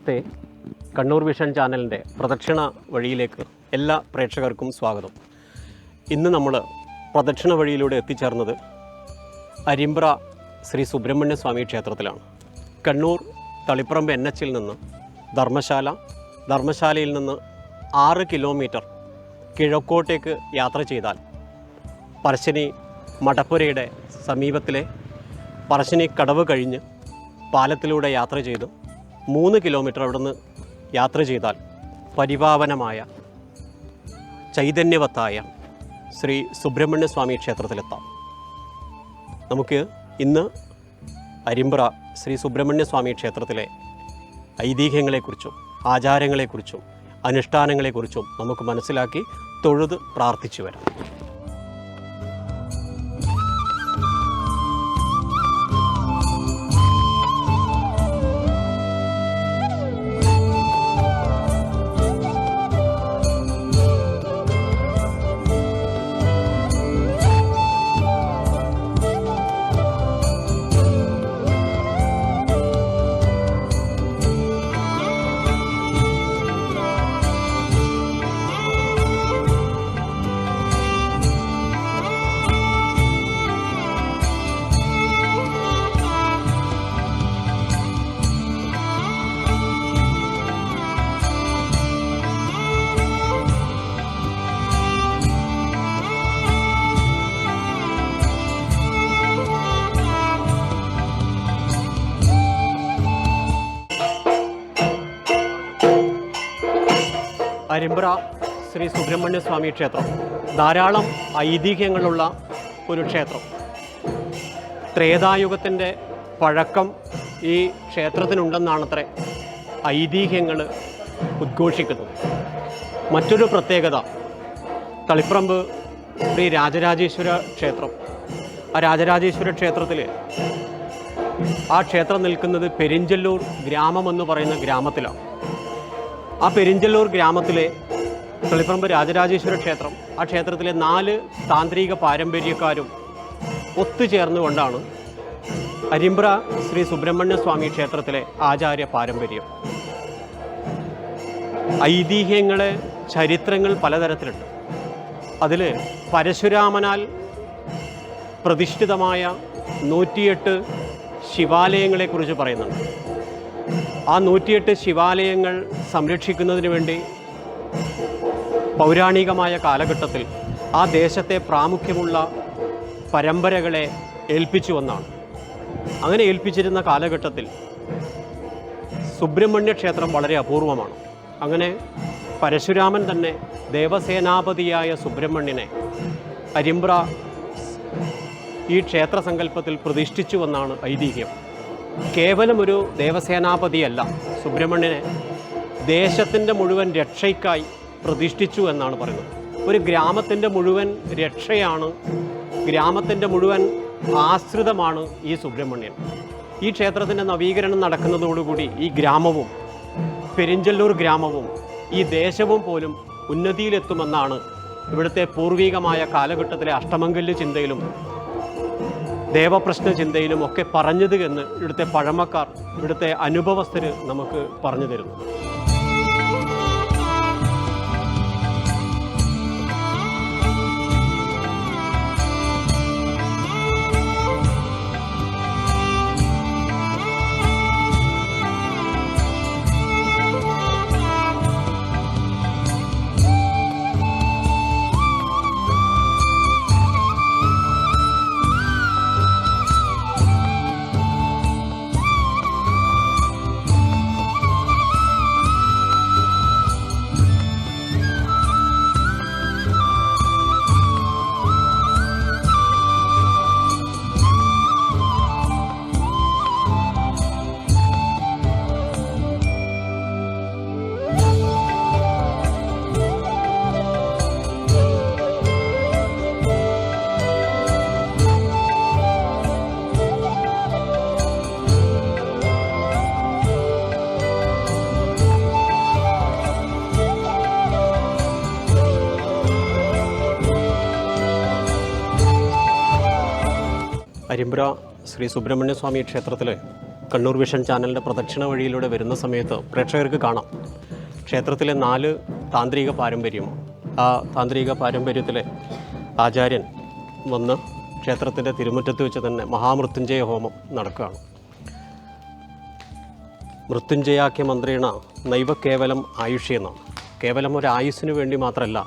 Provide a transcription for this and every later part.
നമസ്തേ. Kannur vision ചാനലിൻ്റെ പ്രദക്ഷിണ വഴിയിലേക്ക് എല്ലാ പ്രേക്ഷകർക്കും സ്വാഗതം. ഇന്ന് നമ്മൾ പ്രദക്ഷിണ വഴിയിലൂടെ എത്തിച്ചേർന്നത് അരിമ്പ്ര ശ്രീ സുബ്രഹ്മണ്യ സ്വാമി ക്ഷേത്രത്തിലാണ്. കണ്ണൂർ തളിപ്പറമ്പ് NH നിന്ന് ധർമ്മശാലയിൽ നിന്ന് 6 കിലോമീറ്റർ കിഴക്കോട്ടേക്ക് യാത്ര ചെയ്താൽ പറശ്ശിനി മടപ്പുരയുടെ സമീപത്തിലെ പറശ്ശിനി കടവ് കഴിഞ്ഞ് പാലത്തിലൂടെ യാത്ര ചെയ്ത് 3 കിലോമീറ്റർ അവിടുന്ന് യാത്ര ചെയ്താൽ പരിപാവനമായ ചൈതന്യവത്തായ ശ്രീ സുബ്രഹ്മണ്യ സ്വാമി ക്ഷേത്രത്തിലെത്താം. നമുക്ക് ഇന്ന് അരിമ്പ്ര ശ്രീ സുബ്രഹ്മണ്യ സ്വാമി ക്ഷേത്രത്തിലെ ഐതിഹ്യങ്ങളെക്കുറിച്ചും ആചാരങ്ങളെക്കുറിച്ചും അനുഷ്ഠാനങ്ങളെക്കുറിച്ചും നമുക്ക് മനസ്സിലാക്കി തൊഴുത് പ്രാർത്ഥിച്ചു വരാം. അരിമ്പ്ര ശ്രീ സുബ്രഹ്മണ്യ സ്വാമി ക്ഷേത്രം ധാരാളം ഐതിഹ്യങ്ങളുള്ള ഒരു ക്ഷേത്രം. ത്രേതായുഗത്തിൻ്റെ പഴക്കം ഈ ക്ഷേത്രത്തിനുണ്ടെന്നാണത്രേ ഐതിഹ്യങ്ങൾ ഉദ്ഘോഷിക്കുന്നത്. മറ്റൊരു പ്രത്യേകത, തളിപ്പറമ്പ് ശ്രീ രാജരാജേശ്വര ക്ഷേത്രം. ആ രാജരാജേശ്വര ക്ഷേത്രത്തിൽ ആ ക്ഷേത്രം നിൽക്കുന്നത് പെരിഞ്ചല്ലൂർ ഗ്രാമമെന്ന് പറയുന്ന ഗ്രാമത്തിലാണ്. ആ പെരിഞ്ചല്ലൂർ ഗ്രാമത്തിലെ തളിപ്പറമ്പ് രാജരാജേശ്വര ക്ഷേത്രം, ആ ക്ഷേത്രത്തിലെ 4 താന്ത്രിക പാരമ്പര്യക്കാരും ഒത്തുചേർന്നുകൊണ്ടാണ് അരിമ്പ്ര ശ്രീ സുബ്രഹ്മണ്യ സ്വാമി ക്ഷേത്രത്തിലെ ആചാര്യ പാരമ്പര്യം. ഐതിഹ്യങ്ങളെ ചരിത്രങ്ങൾ പലതരത്തിലുണ്ട്. അതിൽ പരശുരാമനാൽ പ്രതിഷ്ഠിതമായ 108 ശിവാലയങ്ങളെക്കുറിച്ച് പറയുന്നുണ്ട്. ആ 108 ശിവാലയങ്ങൾ സംരക്ഷിക്കുന്നതിന് വേണ്ടി പൗരാണികമായ കാലഘട്ടത്തിൽ ആ ദേശത്തെ പ്രാമുഖ്യമുള്ള പരമ്പരകളെ ഏൽപ്പിച്ചു വന്നാണ്. അങ്ങനെ ഏൽപ്പിച്ചിരുന്ന കാലഘട്ടത്തിൽ സുബ്രഹ്മണ്യ ക്ഷേത്രം വളരെ അപൂർവമാണ്. അങ്ങനെ പരശുരാമൻ തന്നെ ദേവസേനാപതിയായ സുബ്രഹ്മണ്യനെ അരിമ്പ്ര ഈ ക്ഷേത്ര സങ്കല്പത്തിൽ പ്രതിഷ്ഠിച്ചുവെന്നാണ് ഐതിഹ്യം. കേവലം ഒരു ദേവസേനാപതിയല്ല, സുബ്രഹ്മണ്യനെ ദേശത്തിൻ്റെ മുഴുവൻ രക്ഷയ്ക്കായി പ്രതിഷ്ഠിച്ചു എന്നാണ് പറയുന്നത്. ഒരു ഗ്രാമത്തിൻ്റെ മുഴുവൻ രക്ഷയാണ്, ഗ്രാമത്തിൻ്റെ മുഴുവൻ ആശ്രിതമാണ് ഈ സുബ്രഹ്മണ്യൻ. ഈ ക്ഷേത്രത്തിൻ്റെ നവീകരണം നടക്കുന്നതോടുകൂടി ഈ ഗ്രാമവും പെരിഞ്ചല്ലൂർ ഗ്രാമവും ഈ ദേശവും പോലും ഉന്നതിയിലെത്തുമെന്നാണ് ഇവിടുത്തെ പൂർവികമായ കാലഘട്ടത്തിലെ അഷ്ടമംഗല്യ ചിന്തയിലും ദേവപ്രശ്ന ചിന്തയിലും ഒക്കെ പറഞ്ഞത് എന്ന് ഇവിടുത്തെ പഴമക്കാർ, ഇവിടുത്തെ അനുഭവസ്ഥർ നമുക്ക് പറഞ്ഞു തരുന്നു. അരിമ്പ്ര ശ്രീ സുബ്രഹ്മണ്യ സ്വാമി ക്ഷേത്രത്തിൽ കണ്ണൂർ വിഷൻ ചാനലിൻ്റെ പ്രദക്ഷിണ വഴിയിലൂടെ വരുന്ന സമയത്ത് പ്രേക്ഷകർക്ക് കാണാം ക്ഷേത്രത്തിലെ 4 താന്ത്രിക പാരമ്പര്യവും. ആ താന്ത്രിക പാരമ്പര്യത്തിലെ ആചാര്യൻ വന്ന് ക്ഷേത്രത്തിൻ്റെ തിരുമുറ്റത്ത് വെച്ച് തന്നെ മഹാമൃത്യുഞ്ജയ ഹോമം നടക്കുകയാണ്. മൃത്യുഞ്ജയാഖ്യ മന്ത്രീണ നൈവ കേവലം ആയുഷ്യെന്നാണ്. കേവലം ഒരു ആയുസ്സിന് വേണ്ടി മാത്രമല്ല,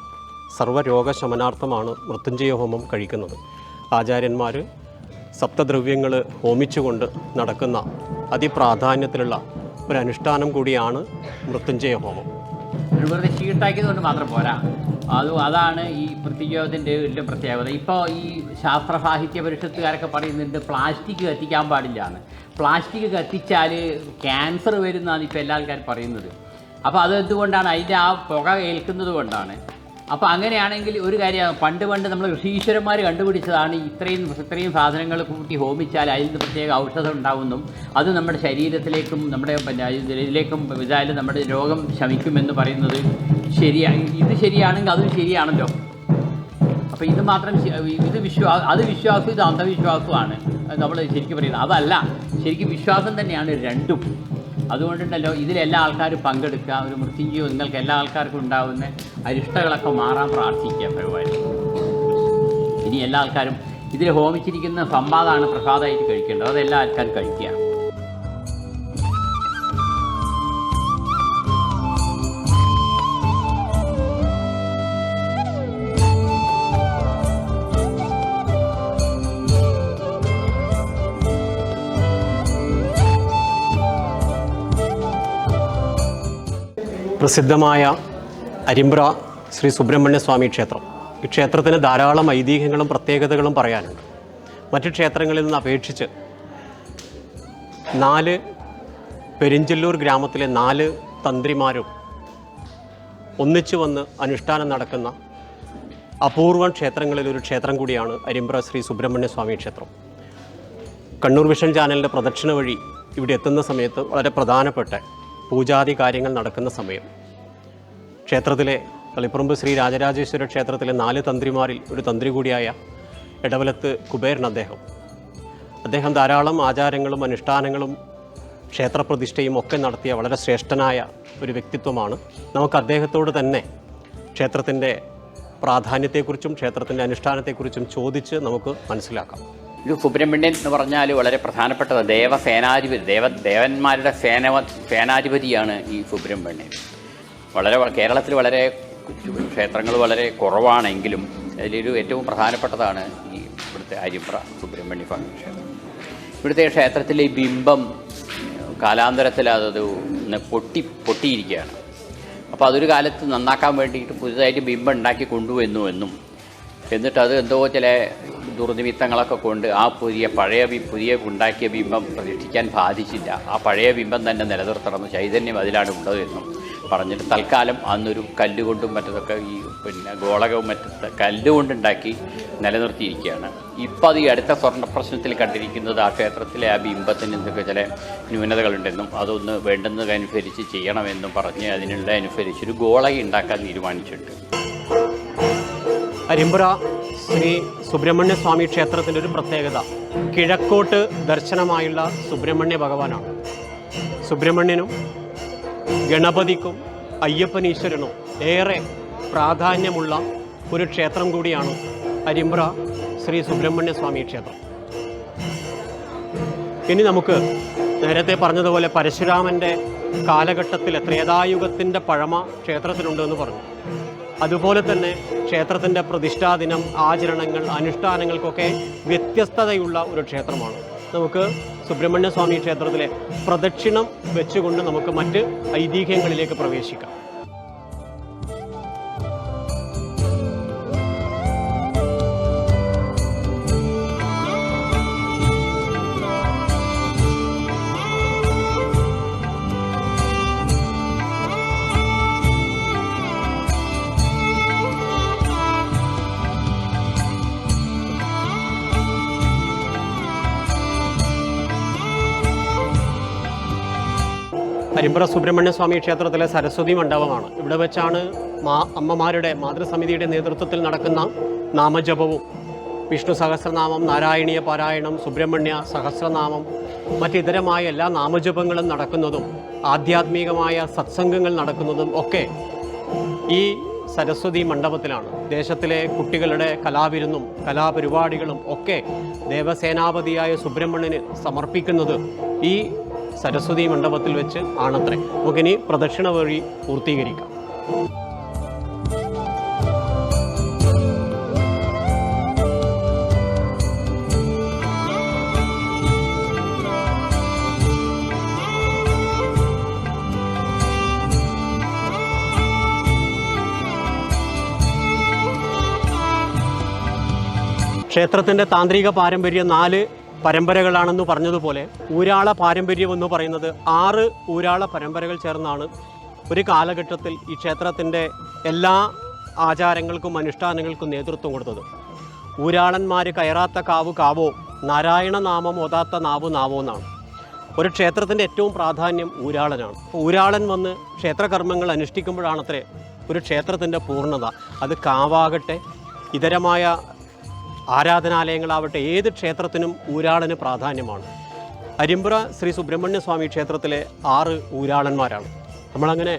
സർവ്വരോഗശമനാർത്ഥമാണ് മൃത്യുഞ്ജയ ഹോമം കഴിക്കുന്നത്. ആചാര്യന്മാർ സപ്തദ്രവ്യങ്ങൾ ഹോമിച്ചുകൊണ്ട് നടക്കുന്ന അതിപ്രാധാന്യത്തിലുള്ള ഒരു അനുഷ്ഠാനം കൂടിയാണ് മൃത്യുഞ്ജയ ഹോമം. വെറുതെ ചീട്ടാക്കിയതുകൊണ്ട് മാത്രം പോരാ, അതാണ് ഈ മൃത്യുഞ്ജയത്തിൻ്റെ വലിയ പ്രത്യേകത. ഇപ്പോൾ ഈ ശാസ്ത്ര സാഹിത്യ പരിഷത്തുകാരൊക്കെ പറയുന്നുണ്ട് പ്ലാസ്റ്റിക് കത്തിക്കാൻ പാടില്ല എന്ന്. പ്ലാസ്റ്റിക് കത്തിച്ചാൽ ക്യാൻസർ വരുന്നതാണ് ഇപ്പോൾ എല്ലാ ആൾക്കാരും പറയുന്നത്. അപ്പോൾ അതെന്തുകൊണ്ടാണ്? അതിൻ്റെ ആ പുക ഏൽക്കുന്നത് കൊണ്ടാണ്. അപ്പോൾ അങ്ങനെയാണെങ്കിൽ ഒരു കാര്യം, പണ്ട് നമ്മൾ ഋഷീശ്വരന്മാർ കണ്ടുപിടിച്ചതാണ് ഇത്രയും സാധനങ്ങൾ കൂട്ടി ഹോമിച്ചാൽ അതിൽ നിന്ന് പ്രത്യേക ഔഷധം ഉണ്ടാവുന്നും അത് നമ്മുടെ ശരീരത്തിലേക്കും നമ്മുടെ ഇതിലേക്കും ഇതായാലും നമ്മുടെ രോഗം ശമിക്കുമെന്ന് പറയുന്നത് ശരിയാണ്. ഇത് ശരിയാണെങ്കിൽ അതും ശരിയാണല്ലോ. അപ്പോൾ ഇത് മാത്രം അത് വിശ്വാസം, ഇത് അന്ധവിശ്വാസമാണ് നമ്മൾ ശരിക്കും പറയുന്നത്. അതല്ല, ശരിക്കും വിശ്വാസം തന്നെയാണ് രണ്ടും. അതുകൊണ്ടുണ്ടല്ലോ ഇതിലെല്ലാ ആൾക്കാരും പങ്കെടുക്കുക. ഒരു മൃത്യുഞ്ജയം നിങ്ങൾക്ക് എല്ലാ ആൾക്കാർക്കും ഉണ്ടാകുന്ന അരിഷ്ടങ്ങളൊക്കെ മാറാൻ പ്രാർത്ഥിക്കുക ഭഗവാൻ. ഇനി എല്ലാ ആൾക്കാരും ഇതിൽ ഹോമിച്ചിരിക്കുന്ന സംവാദമാണ് പ്രസാദമായിട്ട് കഴിക്കേണ്ടത്. അതെല്ലാ ആൾക്കാരും കഴിക്കുക. പ്രസിദ്ധമായ അരിമ്പ്ര ശ്രീ സുബ്രഹ്മണ്യ സ്വാമി ക്ഷേത്രം. ഈ ക്ഷേത്രത്തിന് ധാരാളം ഐതിഹ്യങ്ങളും പ്രത്യേകതകളും പറയാനുണ്ട്. മറ്റ് ക്ഷേത്രങ്ങളിൽ നിന്ന് അപേക്ഷിച്ച് 4 പെരിഞ്ചല്ലൂർ ഗ്രാമത്തിലെ 4 തന്ത്രിമാരും ഒന്നിച്ചു വന്ന് അനുഷ്ഠാനം നടക്കുന്ന അപൂർവം ക്ഷേത്രങ്ങളിലൊരു ക്ഷേത്രം കൂടിയാണ് അരിമ്പ്ര ശ്രീ സുബ്രഹ്മണ്യ സ്വാമി ക്ഷേത്രം. കണ്ണൂർ വിഷൻ ചാനലിൻ്റെ പ്രദക്ഷിണ വഴി ഇവിടെ എത്തുന്ന സമയത്ത് വളരെ പ്രധാനപ്പെട്ട പൂജാതി കാര്യങ്ങൾ നടക്കുന്ന സമയം ക്ഷേത്രത്തിലെ തളിപ്പറമ്പ് ശ്രീ രാജരാജേശ്വര ക്ഷേത്രത്തിലെ 4 തന്ത്രിമാരിൽ ഒരു തന്ത്രി കൂടിയായ ഇടവലത്ത് കുബേരൻ അദ്ദേഹം ധാരാളം ആചാരങ്ങളും അനുഷ്ഠാനങ്ങളും ക്ഷേത്രപ്രതിഷ്ഠയും ഒക്കെ നടത്തിയ വളരെ ശ്രേഷ്ഠനായ ഒരു വ്യക്തിത്വമാണ്. നമുക്ക് അദ്ദേഹത്തോട് തന്നെ ക്ഷേത്രത്തിൻ്റെ പ്രാധാന്യത്തെക്കുറിച്ചും ക്ഷേത്രത്തിൻ്റെ അനുഷ്ഠാനത്തെക്കുറിച്ചും ചോദിച്ച് നമുക്ക് മനസ്സിലാക്കാം. ഇത് സുബ്രഹ്മണ്യൻ എന്ന് പറഞ്ഞാൽ വളരെ പ്രധാനപ്പെട്ടത് ദേവന്മാരുടെ സേനാധിപതിയാണ് ഈ സുബ്രഹ്മണ്യൻ. കേരളത്തിൽ വളരെ ക്ഷേത്രങ്ങൾ വളരെ കുറവാണെങ്കിലും അതിലൊരു ഏറ്റവും പ്രധാനപ്പെട്ടതാണ് ഈ ഇവിടുത്തെ അരിമ്പ്ര സുബ്രഹ്മണ്യ സ്വാമി ക്ഷേത്രം. ഇവിടുത്തെ ക്ഷേത്രത്തിലെ ഈ ബിംബം കാലാന്തരത്തിൽ അത് പൊട്ടിയിരിക്കുകയാണ്. അപ്പോൾ അതൊരു കാലത്ത് നന്നാക്കാൻ വേണ്ടിയിട്ട് പുതുതായിട്ട് ബിംബം ഉണ്ടാക്കി കൊണ്ടുവന്നു എന്നിട്ട് അത് എന്തോ ചില ദുർനിമിത്തങ്ങളൊക്കെ കൊണ്ട് ആ പുതിയ ഉണ്ടാക്കിയ ബിംബം പ്രതിഷ്ഠിക്കാൻ സാധിച്ചില്ല. ആ പഴയ ബിംബം തന്നെ നിലനിർത്തണം, ചൈതന്യം അതിലാണ് ഉള്ളതെന്നും പറഞ്ഞിട്ട് തൽക്കാലം അന്നൊരു കല്ലുകൊണ്ടും മറ്റതൊക്കെ ഈ ഗോളകവും കല്ലുകൊണ്ടുണ്ടാക്കി നിലനിർത്തിയിരിക്കുകയാണ്. ഇപ്പോൾ അത് ഈ അടുത്ത സ്വർണ്ണ പ്രശ്നത്തിൽ കണ്ടിരിക്കുന്നത് ആ ക്ഷേത്രത്തിലെ ആ ബിംബത്തിന് എന്തൊക്കെ ചില ന്യൂനതകളുണ്ടെന്നും അതൊന്ന് വേണ്ടുന്നതനുസരിച്ച് ചെയ്യണമെന്നും പറഞ്ഞ് അതിനുള്ള അനുസരിച്ചൊരു ഗോളക ഉണ്ടാക്കാൻ തീരുമാനിച്ചിട്ടുണ്ട്. അരിമ്പ്ര ശ്രീ സുബ്രഹ്മണ്യ സ്വാമി ക്ഷേത്രത്തിൻ്റെ ഒരു പ്രത്യേകത കിഴക്കോട്ട് ദർശനമായുള്ള സുബ്രഹ്മണ്യ ഭഗവാനാണ്. സുബ്രഹ്മണ്യനും ഗണപതിക്കും അയ്യപ്പനീശ്വരനും ഏറെ പ്രാധാന്യമുള്ള ഒരു ക്ഷേത്രം കൂടിയാണ് അരിമ്പ്ര ശ്രീ സുബ്രഹ്മണ്യ സ്വാമി ക്ഷേത്രം. ഇനി നമുക്ക് നേരത്തെ പറഞ്ഞതുപോലെ പരശുരാമൻ്റെ കാലഘട്ടത്തിൽ ത്രേതായുഗത്തിൻ്റെ പഴമ ക്ഷേത്രത്തിലുണ്ടെന്ന് പറഞ്ഞു. അതുപോലെ തന്നെ ക്ഷേത്രത്തിൻ്റെ പ്രതിഷ്ഠാദിനം, ആചരണങ്ങൾ, അനുഷ്ഠാനങ്ങൾക്കൊക്കെ വ്യത്യസ്തതയുള്ള ഒരു ക്ഷേത്രമാണ്. നമുക്ക് സുബ്രഹ്മണ്യ സ്വാമി ക്ഷേത്രത്തിലെ പ്രദക്ഷിണം വെച്ചുകൊണ്ട് നമുക്ക് മറ്റ് ഐതിഹ്യങ്ങളിലേക്ക് പ്രവേശിക്കാം. അരിമ്പ്ര സുബ്രഹ്മണ്യ സ്വാമി ക്ഷേത്രത്തിലെ സരസ്വതി മണ്ഡപമാണ്. ഇവിടെ വെച്ചാണ് അമ്മമാരുടെ മാതൃസമിതിയുടെ നേതൃത്വത്തിൽ നടക്കുന്ന നാമജപവും വിഷ്ണു സഹസ്രനാമം, നാരായണീയ പാരായണം, സുബ്രഹ്മണ്യ സഹസ്രനാമം, മറ്റിതരമായ എല്ലാ നാമജപങ്ങളും നടക്കുന്നതും ആധ്യാത്മികമായ സത്സംഗങ്ങൾ നടക്കുന്നതും ഒക്കെ ഈ സരസ്വതി മണ്ഡപത്തിലാണ്. ദേശത്തിലെ കുട്ടികളുടെ കലാവിരുന്നും കലാപരിപാടികളും ഒക്കെ ദേവസേനാപതിയായ സുബ്രഹ്മണ്യന് സമർപ്പിക്കുന്നത് ഈ സരസ്വതി മണ്ഡപത്തിൽ വെച്ച് ആണത്രേ. നമുക്കിനി പ്രദക്ഷിണ വഴി പൂർത്തീകരിക്കാം. ക്ഷേത്രത്തിൻ്റെ താന്ത്രിക പാരമ്പര്യം 4 പരമ്പരകളാണെന്ന് പറഞ്ഞതുപോലെ ഊരാള പാരമ്പര്യം എന്ന് പറയുന്നത് 6 ഊരാള പരമ്പരകൾ ചേർന്നാണ് ഒരു കാലഘട്ടത്തിൽ ഈ ക്ഷേത്രത്തിൻ്റെ എല്ലാ ആചാരങ്ങൾക്കും അനുഷ്ഠാനങ്ങൾക്കും നേതൃത്വം കൊടുത്തത്. ഊരാളന്മാർ കയറാത്ത കാവ് കാവോ, നാരായണ നാമം ഓതാത്ത നാവ് നാവോ എന്നാണ്. ഒരു ക്ഷേത്രത്തിൻ്റെ ഏറ്റവും പ്രാധാന്യം ഊരാളനാണ്. ഊരാളൻ വന്ന് ക്ഷേത്രകർമ്മങ്ങൾ അനുഷ്ഠിക്കുമ്പോഴാണത്രേ ഒരു ക്ഷേത്രത്തിൻ്റെ പൂർണ്ണത. അത് കാവാകട്ടെ, ഇതരമായ ആരാധനാലയങ്ങളാവട്ടെ, ഏത് ക്ഷേത്രത്തിനും ഊരാളന് പ്രാധാന്യമാണ്. അരിമ്പുറ ശ്രീ സുബ്രഹ്മണ്യ സ്വാമി ക്ഷേത്രത്തിലെ 6 ഊരാളന്മാരാണ്. നമ്മളങ്ങനെ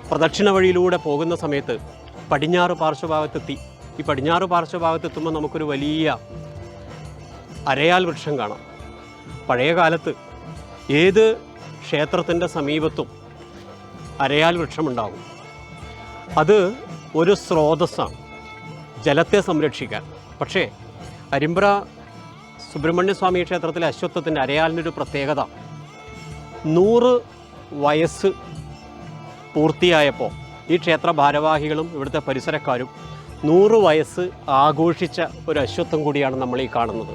പ്രദക്ഷിണ വഴിയിലൂടെ പോകുന്ന സമയത്ത് പടിഞ്ഞാറ് പാർശ്വഭാഗത്തെത്തി. ഈ പടിഞ്ഞാറ് പാർശ്വഭാഗത്തെത്തുമ്പോൾ നമുക്കൊരു വലിയ അരയാൽ വൃക്ഷം കാണാം. പഴയ കാലത്ത് ഏത് ക്ഷേത്രത്തിൻ്റെ സമീപത്തും അരയാൽ വൃക്ഷമുണ്ടാകും. അത് ഒരു സ്രോതസ്സാണ്, ജലത്തെ സംരക്ഷിക്കാൻ. പക്ഷേ അരിമ്പുറ സുബ്രഹ്മണ്യ സ്വാമി ക്ഷേത്രത്തിലെ അശ്വത്ഥത്തിൻ്റെ അരയാലിനൊരു പ്രത്യേകത, 100 വയസ്സ് പൂർത്തിയായപ്പോൾ ഈ ക്ഷേത്ര ഭാരവാഹികളും ഇവിടുത്തെ പരിസരക്കാരും 100 വയസ്സ് ആഘോഷിച്ച ഒരു അശ്വത്ഥം കൂടിയാണ് നമ്മൾ ഈ കാണുന്നത്.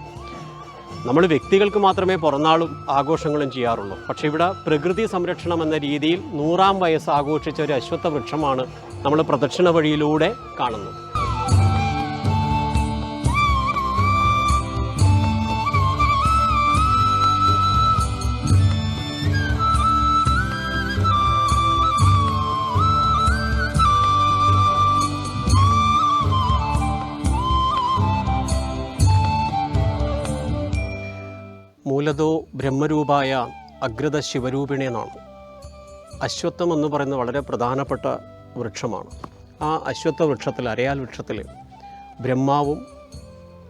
നമ്മൾ വ്യക്തികൾക്ക് മാത്രമേ പിറന്നാളും ആഘോഷങ്ങളും ചെയ്യാറുള്ളൂ. പക്ഷേ ഇവിടെ പ്രകൃതി സംരക്ഷണം എന്ന രീതിയിൽ 100ാം വയസ്സ് ആഘോഷിച്ച ഒരു അശ്വത്ഥ വൃക്ഷമാണ് നമ്മൾ പ്രദക്ഷിണ വഴിയിലൂടെ കാണുന്നത്. മൂലതോ ബ്രഹ്മരൂപായ അഗ്രത ശിവരൂപിണി എന്നാണ്. അശ്വത്ഥം എന്ന് പറയുന്നത് വളരെ പ്രധാനപ്പെട്ട വൃക്ഷമാണ്. ആ അശ്വത്ഥ വൃക്ഷത്തിൽ, അരയാൽ വൃക്ഷത്തിൽ ബ്രഹ്മാവും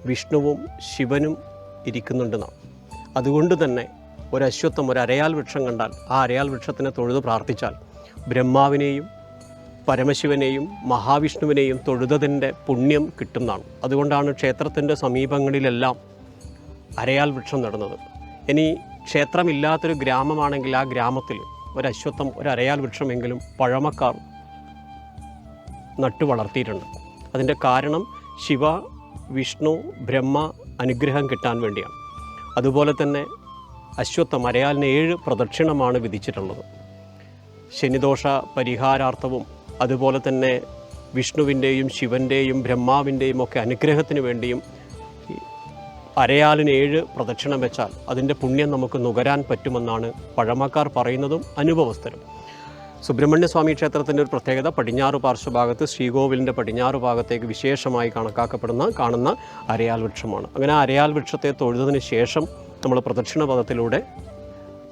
വിഷ്ണുവും ശിവനും ഇരിക്കുന്നുണ്ടെന്നാണ്. അതുകൊണ്ട് തന്നെ ഒരു അശ്വത്ഥം, ഒരു അരയാൽ വൃക്ഷം കണ്ടാൽ ആ അരയാൽ വൃക്ഷത്തിനെ തൊഴുത് പ്രാർത്ഥിച്ചാൽ ബ്രഹ്മാവിനെയും പരമശിവനെയും മഹാവിഷ്ണുവിനെയും തൊഴുതതിൻ്റെ പുണ്യം കിട്ടുന്നതാണ്. അതുകൊണ്ടാണ് ക്ഷേത്രത്തിൻ്റെ സമീപങ്ങളിലെല്ലാം അരയാൽ വൃക്ഷം നടുന്നത്. ഇനി ക്ഷേത്രമില്ലാത്തൊരു ഗ്രാമമാണെങ്കിൽ ആ ഗ്രാമത്തിൽ ഒരു അശ്വത്ഥം, ഒരു അരയാൽ വൃക്ഷമെങ്കിലും പഴമക്കാർ നട്ടു വളർത്തിയിട്ടുണ്ട്. അതിൻ്റെ കാരണം ശിവ, വിഷ്ണു, ബ്രഹ്മ അനുഗ്രഹം കിട്ടാൻ വേണ്ടിയാണ്. അതുപോലെ തന്നെ അശ്വത്ഥം, അരയാലിന് 7 പ്രദക്ഷിണമാണ് വിധിച്ചിട്ടുള്ളത്. ശനിദോഷ പരിഹാരാർത്ഥവും അതുപോലെ തന്നെ വിഷ്ണുവിൻ്റെയും ശിവൻ്റെയും ബ്രഹ്മാവിൻ്റെയും ഒക്കെ അനുഗ്രഹത്തിന് വേണ്ടിയും അരയാലിന് 7 പ്രദക്ഷിണം വെച്ചാൽ അതിൻ്റെ പുണ്യം നമുക്ക് നുകരാൻ പറ്റുമെന്നാണ് പഴമക്കാർ പറയുന്നതും അനുഭവസ്ഥരും. സുബ്രഹ്മണ്യ സ്വാമി ക്ഷേത്രത്തിൻ്റെ ഒരു പ്രത്യേകത, പടിഞ്ഞാറ് പാർശ്വഭാഗത്ത് ശ്രീകോവിലിൻ്റെ പടിഞ്ഞാറ് ഭാഗത്തേക്ക് വിശേഷമായി കാണുന്ന അരയാൽ വൃക്ഷമാണ്. അങ്ങനെ ആ അരയാൽ വൃക്ഷത്തെ തൊഴുതതിന് ശേഷം നമ്മൾ പ്രദക്ഷിണ പദത്തിലൂടെ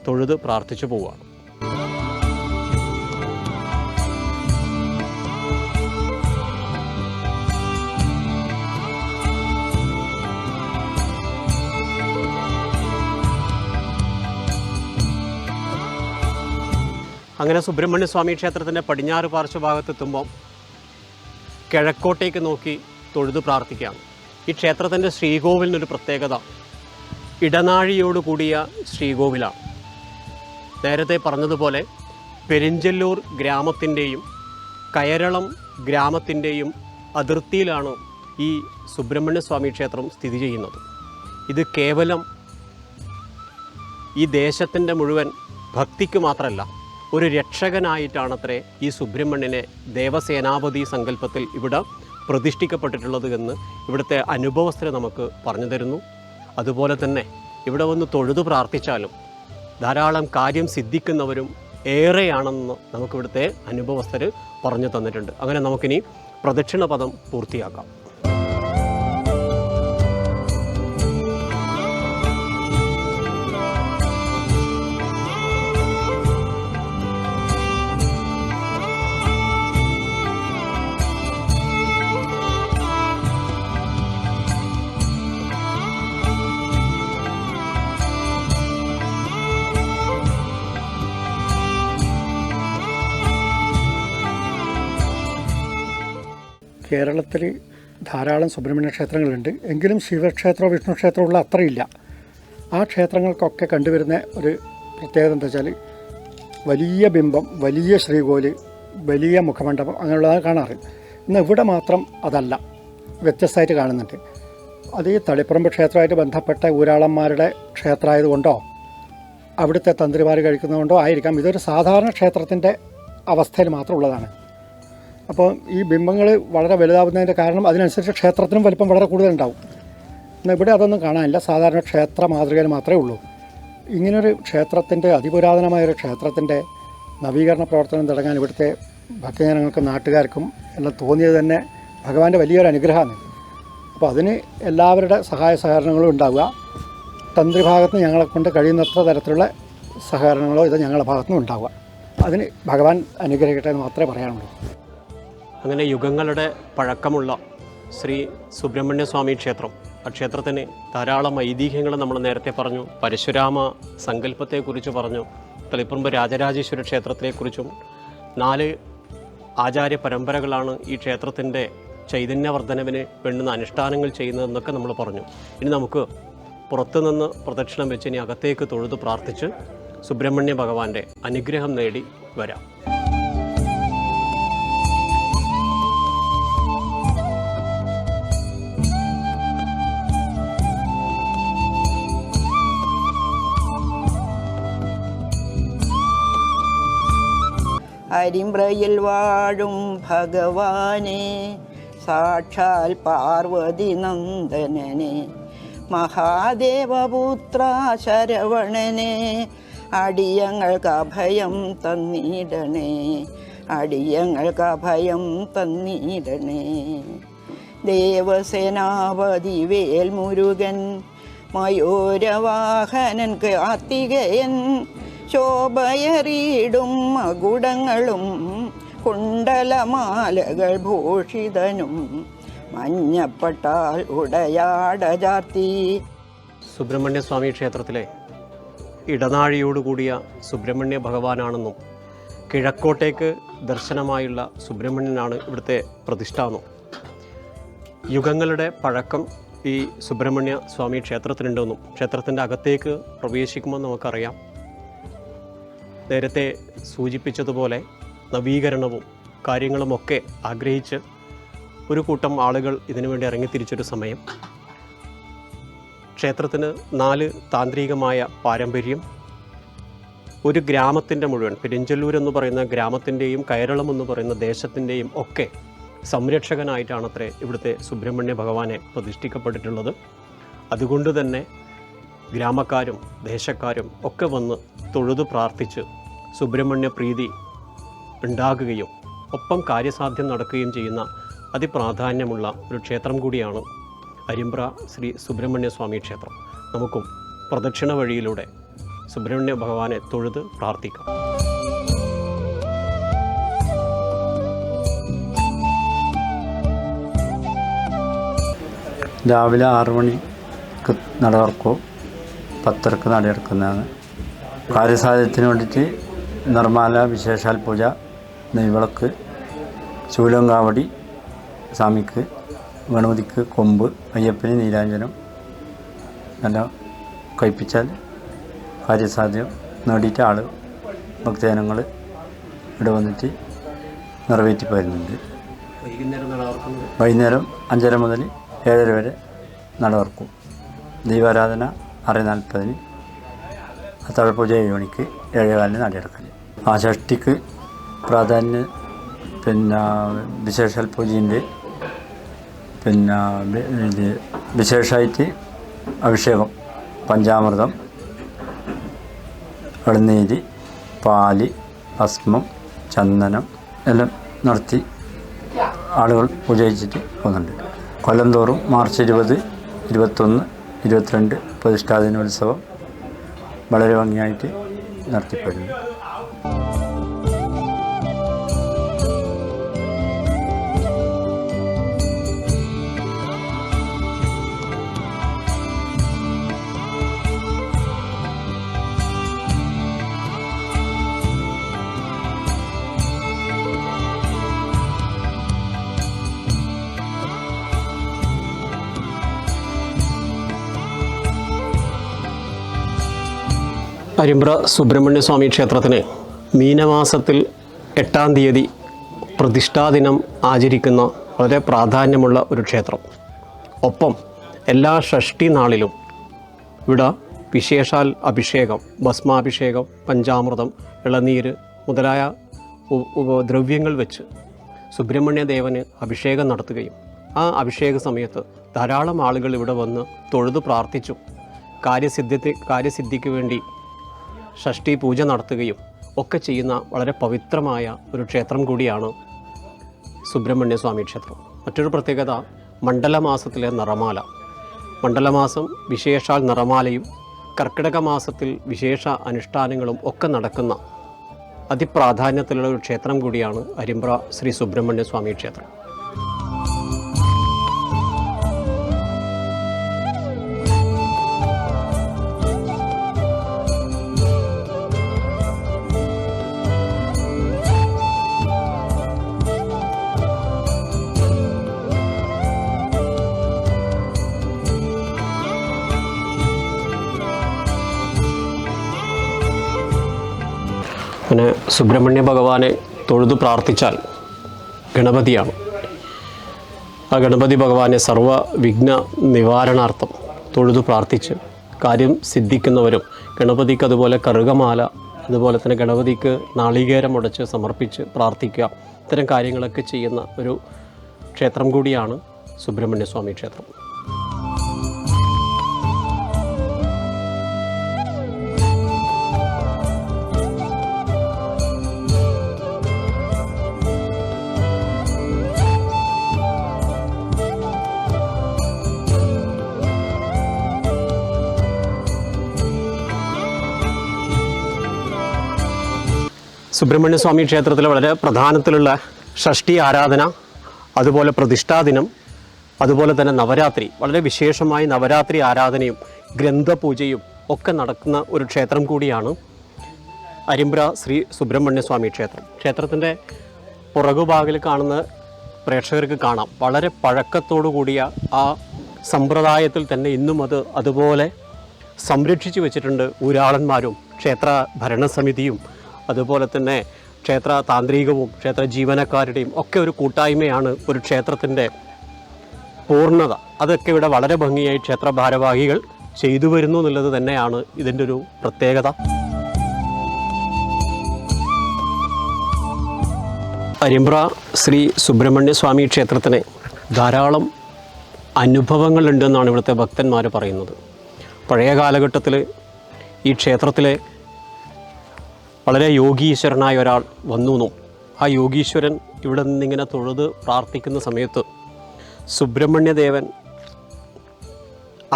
തൊഴുത് പ്രാർത്ഥിച്ചു പോവുകയാണ്. അങ്ങനെ സുബ്രഹ്മണ്യ സ്വാമി ക്ഷേത്രത്തിൻ്റെ പടിഞ്ഞാറ് പാർശ്വഭാഗത്തെത്തുമ്പോൾ കിഴക്കോട്ടേക്ക് നോക്കി തൊഴുത് പ്രാർത്ഥിക്കുകയാണ്. ഈ ക്ഷേത്രത്തിൻ്റെ ശ്രീകോവിലിനൊരു പ്രത്യേകത, ഇടനാഴിയോട് കൂടിയ ശ്രീകോവിലാണ്. നേരത്തെ പറഞ്ഞതുപോലെ പെരിഞ്ചല്ലൂർ ഗ്രാമത്തിൻ്റെയും കയരളം ഗ്രാമത്തിൻ്റെയും അതിർത്തിയിലാണ് ഈ സുബ്രഹ്മണ്യ സ്വാമി ക്ഷേത്രം സ്ഥിതി ചെയ്യുന്നത്. ഇത് കേവലം ഈ ദേശത്തിൻ്റെ മുഴുവൻ ഭക്തിക്ക് മാത്രമല്ല, ഒരു രക്ഷകനായിട്ടാണത്രേ ഈ സുബ്രഹ്മണ്യനെ ദേവസേനാപതി സങ്കല്പത്തിൽ ഇവിടെ പ്രതിഷ്ഠിക്കപ്പെട്ടിട്ടുള്ളത് എന്ന് ഇവിടുത്തെ അനുഭവസ്ഥരെ നമുക്ക് പറഞ്ഞു തരുന്നു. അതുപോലെ തന്നെ ഇവിടെ വന്ന് തൊഴുതു പ്രാർത്ഥിച്ചാലും ധാരാളം കാര്യം സിദ്ധിക്കുന്നവരും ഏറെയാണെന്ന് നമുക്കിവിടുത്തെ അനുഭവസ്ഥർ പറഞ്ഞു തന്നിട്ടുണ്ട്. അങ്ങനെ നമുക്കിനി പ്രദക്ഷിണ പദം പൂർത്തിയാക്കാം. കേരളത്തിൽ ധാരാളം സുബ്രഹ്മണ്യ ക്ഷേത്രങ്ങളുണ്ട്. എങ്കിലും ശിവക്ഷേത്രമോ വിഷ്ണു ക്ഷേത്രമോ ഉള്ള അത്രയില്ല. ആ ക്ഷേത്രങ്ങൾക്കൊക്കെ കണ്ടുവരുന്ന ഒരു പ്രത്യേകത എന്താ വെച്ചാൽ വലിയ ബിംബം, വലിയ ശ്രീകോല്, വലിയ മുഖമണ്ഡപം അങ്ങനെയുള്ളതാണ് കാണാറ്. എന്നാൽ ഇവിടെ മാത്രം അതല്ല, വ്യത്യസ്തമായിട്ട് കാണുന്നുണ്ട്. അത് ഈ തളിപ്പറമ്പ് ക്ഷേത്രമായിട്ട് ബന്ധപ്പെട്ട ഊരാളന്മാരുടെ ക്ഷേത്രമായതുകൊണ്ടോ അവിടുത്തെ തന്ത്രിമാർ കഴിക്കുന്നതുകൊണ്ടോ ആയിരിക്കാം, ഇതൊരു സാധാരണ ക്ഷേത്രത്തിൻ്റെ അവസ്ഥയിൽ മാത്രം ഉള്ളതാണ്. അപ്പോൾ ഈ ബിംബങ്ങൾ വളരെ വലുതാവുന്നതിൻ്റെ കാരണം അതിനനുസരിച്ച് ക്ഷേത്രത്തിനും വലിപ്പം വളരെ കൂടുതലുണ്ടാവും. എന്നാൽ ഇവിടെ അതൊന്നും കാണാനില്ല, സാധാരണ ക്ഷേത്ര മാതൃകയിൽ മാത്രമേ ഉള്ളൂ. ഇങ്ങനൊരു ക്ഷേത്രത്തിൻ്റെ, അതിപുരാതനമായൊരു ക്ഷേത്രത്തിൻ്റെ നവീകരണ പ്രവർത്തനം തുടങ്ങാൻ ഇവിടുത്തെ ഭക്തജനങ്ങൾക്കും നാട്ടുകാർക്കും എല്ലാം തോന്നിയത് തന്നെ ഭഗവാന്റെ വലിയൊരു അനുഗ്രഹമാണ്. അപ്പോൾ അതിന് എല്ലാവരുടെ സഹായ സഹകരണങ്ങളും ഉണ്ടാവുക. തന്ത്രിഭാഗത്ത് ഞങ്ങളെ കൊണ്ട് കഴിയുന്നത്ര തരത്തിലുള്ള സഹകരണങ്ങളോ ഇത് ഞങ്ങളുടെ ഭാഗത്തുനിന്ന് ഉണ്ടാവുക. അതിന് ഭഗവാൻ അനുഗ്രഹിക്കട്ടെ എന്ന് മാത്രമേ പറയാനുള്ളൂ. അങ്ങനെ യുഗങ്ങളുടെ പഴക്കമുള്ള ശ്രീ സുബ്രഹ്മണ്യ സ്വാമി ക്ഷേത്രം, ആ ക്ഷേത്രത്തിന് ധാരാളം ഐതിഹ്യങ്ങൾ നമ്മൾ നേരത്തെ പറഞ്ഞു. പരശുരാമ സങ്കല്പത്തെക്കുറിച്ച് പറഞ്ഞു. തളിപ്പറമ്പ് രാജരാജേശ്വര ക്ഷേത്രത്തെക്കുറിച്ചും 4 ആചാര്യ പരമ്പരകളാണ് ഈ ക്ഷേത്രത്തിൻ്റെ ചൈതന്യവർദ്ധനവിന് വേണ്ടുന്ന അനുഷ്ഠാനങ്ങൾ ചെയ്യുന്നതെന്നൊക്കെ നമ്മൾ പറഞ്ഞു. ഇനി നമുക്ക് പുറത്തുനിന്ന് പ്രദക്ഷിണം വെച്ച് ഇനി അകത്തേക്ക് തൊഴുത് പ്രാർത്ഥിച്ച് സുബ്രഹ്മണ്യ ഭഗവാന്റെ അനുഗ്രഹം നേടി വരാം. അരിമ്പ്രയിൽ വാഴും ഭഗവാനെ, സാക്ഷാൽ പാർവതി നന്ദനനെ, മഹാദേവപുത്ര ശരവണനെ, അടിയങ്ങൾക്ക് അഭയം തന്നിടണേ, അടിയങ്ങൾക്ക് അഭയം തന്നിടണേ. ദേവസേനാപതി വേൽമുരുകൻ, മയൂരവാഹനൻ കാർത്തികേയൻ, ശോഭയറിയിടും മകുടങ്ങളും കുണ്ടലമാലകൾ ഭൂഷിതനും, മഞ്ഞപ്പട്ടാൽ ഉടയാട ചാർത്തി. സുബ്രഹ്മണ്യ സ്വാമി ക്ഷേത്രത്തിലെ ഇടനാഴിയോടുകൂടിയ സുബ്രഹ്മണ്യ ഭഗവാനാണെന്നും കിഴക്കോട്ടേക്ക് ദർശനമായുള്ള സുബ്രഹ്മണ്യനാണ് ഇവിടുത്തെ പ്രതിഷ്ഠാനം. യുഗങ്ങളുടെ പഴക്കം ഈ സുബ്രഹ്മണ്യ സ്വാമി ക്ഷേത്രത്തിനുണ്ടെന്നും ക്ഷേത്രത്തിൻ്റെ അകത്തേക്ക് പ്രവേശിക്കുമ്പോൾ നമുക്കറിയാം. നേരത്തെ സൂചിപ്പിച്ചതുപോലെ നവീകരണവും കാര്യങ്ങളുമൊക്കെ ആഗ്രഹിച്ച് ഒരു കൂട്ടം ആളുകൾ ഇതിനുവേണ്ടി ഇറങ്ങിത്തിരിച്ചൊരു സമയം. ക്ഷേത്രത്തിന് 4 താന്ത്രികമായ പാരമ്പര്യം, ഒരു ഗ്രാമത്തിൻ്റെ മുഴുവൻ, പെരിഞ്ചല്ലൂർ എന്ന് പറയുന്ന ഗ്രാമത്തിൻ്റെയും കൈരളം എന്ന് പറയുന്ന ദേശത്തിൻ്റെയും ഒക്കെ സംരക്ഷകനായിട്ടാണത്രേ ഇവിടുത്തെ സുബ്രഹ്മണ്യ ഭഗവാനെ പ്രതിഷ്ഠിക്കപ്പെട്ടിട്ടുള്ളത്. അതുകൊണ്ട് തന്നെ ഗ്രാമക്കാരും ദേശക്കാരും ഒക്കെ വന്ന് തൊഴുത് പ്രാർത്ഥിച്ച് സുബ്രഹ്മണ്യ പ്രീതി ഉണ്ടാകുകയും ഒപ്പം കാര്യസാധ്യം നടക്കുകയും ചെയ്യുന്ന അതിപ്രാധാന്യമുള്ള ഒരു ക്ഷേത്രം കൂടിയാണ് അരിമ്പ്ര ശ്രീ സുബ്രഹ്മണ്യ സ്വാമി ക്ഷേത്രം. നമുക്കും പ്രദക്ഷിണ വഴിയിലൂടെ സുബ്രഹ്മണ്യ ഭഗവാനെ തൊഴുത് പ്രാർത്ഥിക്കാം. രാവിലെ 6 മണിക്ക് നട തുറക്കും, 10:30 നട തുറക്കുന്നതാണ്. കാര്യസാധ്യത്തിന് വേണ്ടിയിട്ട് നിർമ്മാല, വിശേഷാൽ പൂജ, നെയ്വിളക്ക്, ശൂലങ്കാവടി, സ്വാമിക്ക്, ഗണപതിക്ക് കൊമ്പ്, അയ്യപ്പന് നീരാഞ്ജനം എല്ലാം കഴിപ്പിച്ചാൽ കാര്യസാധ്യം നേടിയിട്ട് ആൾ ഭക്തജനങ്ങൾ ഇവിടെ വന്നിട്ട് നിറവേറ്റി പോരുന്നുണ്ട്. വൈകുന്നേരം 5:30 മുതൽ 7:30 വരെ നട തുറക്കും. ദൈവാരാധന 6:40, അത്താഴപൂജ 7 മണിക്ക്, 7:15 നടയടക്കൽ. ഷഷ്ടിക്ക് പ്രാധാന്യം, പിന്നെ വിശേഷാൽ പൂജയുണ്ട്. പിന്നെ ഇത് വിശേഷമായിട്ട് അഭിഷേകം, പഞ്ചാമൃതം, ഇളനീര്, പാല്, ഭസ്മം, ചന്ദനം എല്ലാം നടത്തി ആളുകൾ പൂജ കഴിച്ചിട്ട് പോകുന്നുണ്ട്. കൊല്ലം തോറും മാർച്ച് 20, 21, 22 പ്രതിഷ്ഠാദിനോത്സവം വളരെ ഭംഗിയായിട്ട് നടത്തിപ്പോരുന്നു. അരിമ്പ്ര സുബ്രഹ്മണ്യ സ്വാമി ക്ഷേത്രത്തിന് മീനമാസത്തിൽ 8-ാം തീയതി പ്രതിഷ്ഠാദിനം ആചരിക്കുന്ന വളരെ പ്രാധാന്യമുള്ള ഒരു ക്ഷേത്രം. ഒപ്പം എല്ലാ ഷഷ്ഠി നാളിലും ഇവിടെ വിശേഷാൽ അഭിഷേകം, ഭസ്മാഭിഷേകം, പഞ്ചാമൃതം, ഇളനീര് മുതലായ ദ്രവ്യങ്ങൾ വെച്ച് സുബ്രഹ്മണ്യ ദേവന് അഭിഷേകം നടത്തുകയും ആ അഭിഷേക സമയത്ത് ധാരാളം ആളുകൾ ഇവിടെ വന്ന് തൊഴുതു പ്രാർത്ഥിച്ചും കാര്യസിദ്ധിക്ക് വേണ്ടി ഷഷ്ഠി പൂജ നടത്തുകയും ഒക്കെ ചെയ്യുന്ന വളരെ പവിത്രമായ ഒരു ക്ഷേത്രം കൂടിയാണ് സുബ്രഹ്മണ്യ സ്വാമി ക്ഷേത്രം. മറ്റൊരു പ്രത്യേകത മണ്ഡലമാസത്തിലെ നിറമാല. മണ്ഡലമാസം വിശേഷാൽ നിറമാലയും കർക്കിടക മാസത്തിൽ വിശേഷ അനുഷ്ഠാനങ്ങളും ഒക്കെ നടക്കുന്ന അതിപ്രാധാന്യത്തിലുള്ള ഒരു ക്ഷേത്രം കൂടിയാണ് അരിമ്പ്ര ശ്രീ സുബ്രഹ്മണ്യ സ്വാമി ക്ഷേത്രം. പിന്നെ സുബ്രഹ്മണ്യ ഭഗവാനെ തൊഴുതു പ്രാർത്ഥിച്ചാൽ ഗണപതിയാണ്. ആ ഗണപതി ഭഗവാനെ സർവ്വ വിഘ്ന നിവാരണാർത്ഥം തൊഴുതു പ്രാർത്ഥിച്ച് കാര്യം സിദ്ധിക്കുന്നവരും ഗണപതിക്ക് അതുപോലെ കറുകമാല, അതുപോലെ തന്നെ ഗണപതിക്ക് നാളികേരം ഉടച്ച് സമർപ്പിച്ച് പ്രാർത്ഥിക്കുക, ഇത്തരം കാര്യങ്ങളൊക്കെ ചെയ്യുന്ന ഒരു ക്ഷേത്രം കൂടിയാണ് സുബ്രഹ്മണ്യ സ്വാമി ക്ഷേത്രം. സുബ്രഹ്മണ്യ സ്വാമി ക്ഷേത്രത്തിൽ വളരെ പ്രധാനത്തിലുള്ള ഷഷ്ഠി ആരാധന, അതുപോലെ പ്രതിഷ്ഠാദിനം, അതുപോലെ തന്നെ നവരാത്രി, വളരെ വിശേഷമായി നവരാത്രി ആരാധനയും ഗ്രന്ഥപൂജയും ഒക്കെ നടക്കുന്ന ഒരു ക്ഷേത്രം കൂടിയാണ് അരിമ്പ്ര ശ്രീ സുബ്രഹ്മണ്യ സ്വാമി ക്ഷേത്രം. ക്ഷേത്രത്തിൻ്റെ പുറകുഭാഗിൽ കാണുന്ന പ്രേക്ഷകർക്ക് കാണാം, വളരെ പഴക്കത്തോടു കൂടിയ ആ സമ്പ്രദായത്തിൽ തന്നെ ഇന്നും അതുപോലെ സംരക്ഷിച്ചു വെച്ചിട്ടുണ്ട് ഊരാളന്മാരും ക്ഷേത്ര ഭരണസമിതിയും അതുപോലെ തന്നെ ക്ഷേത്ര താന്ത്രികവും ക്ഷേത്ര ജീവനക്കാരുടെയും ഒക്കെ ഒരു കൂട്ടായ്മയാണ് ഒരു ക്ഷേത്രത്തിൻ്റെ പൂർണ്ണത. അതൊക്കെ ഇവിടെ വളരെ ഭംഗിയായി ക്ഷേത്ര ഭാരവാഹികൾ ചെയ്തു വരുന്നു എന്നുള്ളത് തന്നെയാണ് ഇതിൻ്റെ ഒരു പ്രത്യേകത. അരിമ്പ്ര ശ്രീ സുബ്രഹ്മണ്യ സ്വാമി ക്ഷേത്രത്തിന് ധാരാളം അനുഭവങ്ങളുണ്ടെന്നാണ് ഇവിടുത്തെ ഭക്തന്മാർ പറയുന്നത്. പഴയ കാലഘട്ടത്തിൽ ഈ ക്ഷേത്രത്തിലെ വളരെ യോഗീശ്വരനായ ഒരാൾ വന്നു. ആ യോഗീശ്വരൻ ഇവിടെ നിന്നിങ്ങനെ തൊഴുത് പ്രാർത്ഥിക്കുന്ന സമയത്ത് സുബ്രഹ്മണ്യദേവൻ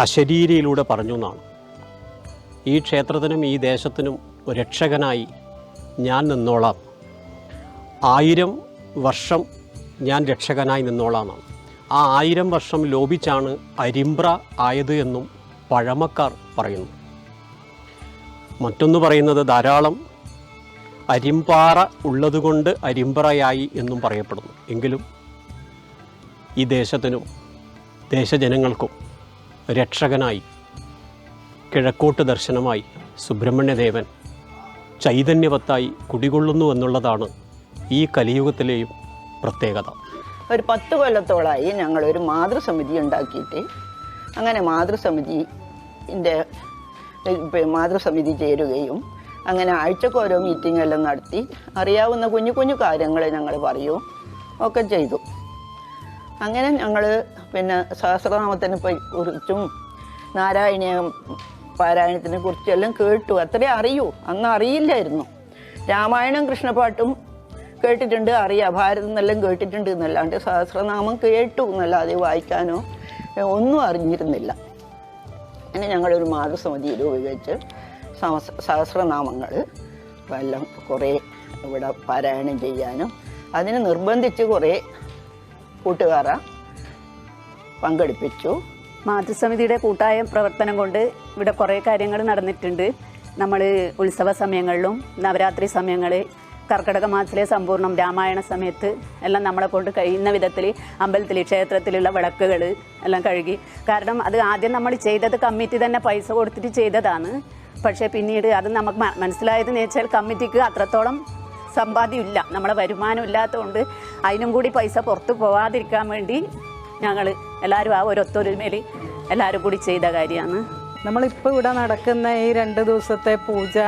അശരീരിയിലൂടെ പറഞ്ഞു എന്നാണ്, ഈ ക്ഷേത്രത്തിനും ഈ ദേശത്തിനും രക്ഷകനായി ഞാൻ നിന്നോളാം, 1000 വർഷം ഞാൻ രക്ഷകനായി നിന്നോളാം എന്നാണ്. ആ 1000 വർഷം ലോപിച്ചാണ് അരിമ്പ്ര ആയത് എന്നും പഴമക്കാർ പറയുന്നു. മറ്റൊന്ന് പറയുന്നത് ധാരാളം അരിമ്പാറ ഉള്ളതുകൊണ്ട് അരിമ്പ്രയായി എന്നും പറയപ്പെടുന്നു. എങ്കിലും ഈ ദേശത്തിനും ദേശജനങ്ങൾക്കും രക്ഷകനായി കിഴക്കോട്ട് ദർശനമായി സുബ്രഹ്മണ്യദേവൻ ചൈതന്യവത്തായി കുടികൊള്ളുന്നു എന്നുള്ളതാണ് ഈ കലിയുഗത്തിലെയും പ്രത്യേകത. ഒരു 10 കൊല്ലത്തോളമായി ഞങ്ങളൊരു മാതൃസമിതി ഉണ്ടാക്കിയിട്ട്, അങ്ങനെ മാതൃസമിതി ചേരുകയും അങ്ങനെ ആഴ്ചക്ക് ഓരോ മീറ്റിംഗ് എല്ലാം നടത്തി അറിയാവുന്ന കുഞ്ഞു കുഞ്ഞു കാര്യങ്ങൾ ഞങ്ങൾ പറയുകയും ഒക്കെ ചെയ്തു. അങ്ങനെ ഞങ്ങൾ പിന്നെ സഹസ്രനാമത്തിനെ കുറിച്ചും നാരായണീയ പാരായണത്തിനെ കുറിച്ചെല്ലാം കേട്ടു. അത്രേ അറിയൂ, അന്ന് അറിയില്ലായിരുന്നു. രാമായണം കൃഷ്ണപാട്ടും കേട്ടിട്ടുണ്ട്, അറിയാം, ഭാരതം എന്നെല്ലാം കേട്ടിട്ടുണ്ട് എന്നല്ലാണ്ട് സഹസ്രനാമം കേട്ടു എന്നല്ലാതെ വായിക്കാനോ ഒന്നും അറിഞ്ഞിരുന്നില്ല. അങ്ങനെ ഞങ്ങളൊരു മാതൃസമിതി രൂപീകരിച്ച് സഹസ്രനാമങ്ങൾ എല്ലാം കുറേ ഇവിടെ പാരായണം ചെയ്യാനും അതിന് നിർബന്ധിച്ച് കുറേ കൂട്ടുകാരെ പങ്കെടുപ്പിച്ചു. മാതൃസമിതിയുടെ കൂട്ടായ പ്രവർത്തനം കൊണ്ട് ഇവിടെ കുറേ കാര്യങ്ങൾ നടന്നിട്ടുണ്ട്. നമ്മൾ ഉത്സവ സമയങ്ങളിലും നവരാത്രി സമയങ്ങളിൽ കർക്കിടക മാസത്തിലെ സമ്പൂർണ്ണം രാമായണ സമയത്ത് എല്ലാം നമ്മളെ കൊണ്ട് കഴിയുന്ന വിധത്തിൽ അമ്പലത്തിൽ ക്ഷേത്രത്തിലുള്ള വിളക്കുകൾ എല്ലാം കഴുകി. കാരണം അത് ആദ്യം നമ്മൾ ചെയ്തത് കമ്മിറ്റി തന്നെ പൈസ കൊടുത്തിട്ട് ചെയ്തതാണ്. പക്ഷേ പിന്നീട് അത് നമുക്ക് മനസ്സിലായതെന്ന് വെച്ചാൽ കമ്മിറ്റിക്ക് അത്രത്തോളം സമ്പാദ്യമില്ല, നമ്മളെ വരുമാനം ഇല്ലാത്തതുകൊണ്ട് അതിനും കൂടി പൈസ പുറത്ത് പോവാതിരിക്കാൻ വേണ്ടി ഞങ്ങൾ എല്ലാവരും ആ ഒരു ഒത്തൊരുമയിൽ എല്ലാവരും കൂടി ചെയ്ത കാര്യമാണ്. നമ്മളിപ്പോൾ ഇവിടെ നടക്കുന്ന ഈ 2 ദിവസത്തെ പൂജ,